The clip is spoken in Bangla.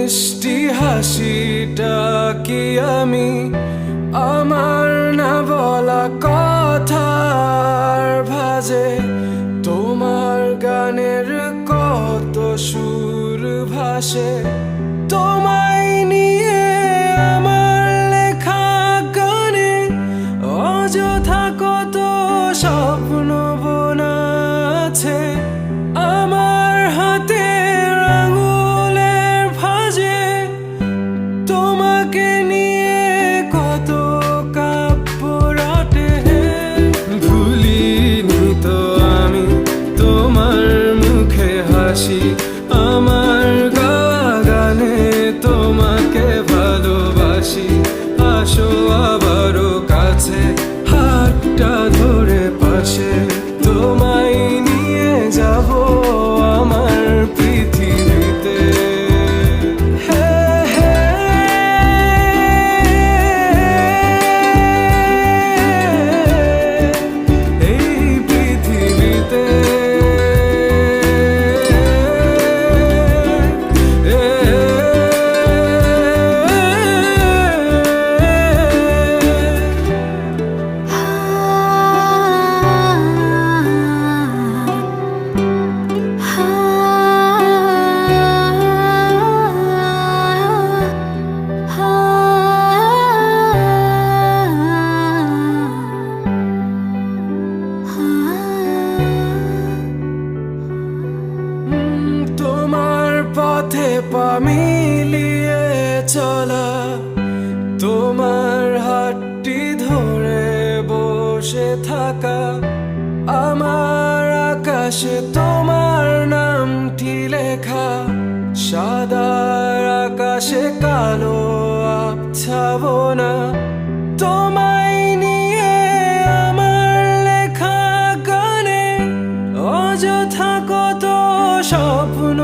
মিষ্টি হাসিটা কি আমি আমার না বলা কথার ভাজে, তোমার গানের কত সুর ভাসে, তোমায় নিয়ে আমার লেখা গানে অযথা কত স্বপ্ন বোনা আছে। আমার হাতের আঙুলের ভাঁজে তোমাকে নিয়ে কত কাব্য রটে। ভুলিনি তো আমি তোমার মুখে হাসি, আমার গাওয়া গানে তোমাকে ভালোবাসি। আসো আবারও কাছে, হাতটা ধরে পাশে, তোমায় নিয়ে যাব আমার পৃথিবীতে। এই পৃথিবীতে পথে পা মিলিয়ে চলা, তোমার হাতটি ধরে বসে থাকা, আমার আকাশে তোমার নামটি লেখা, সাদার আকাশে কালো আবছাবনা, তোমায় নিয়ে আমার লেখা গানে অযথা কত স্বপ্ন।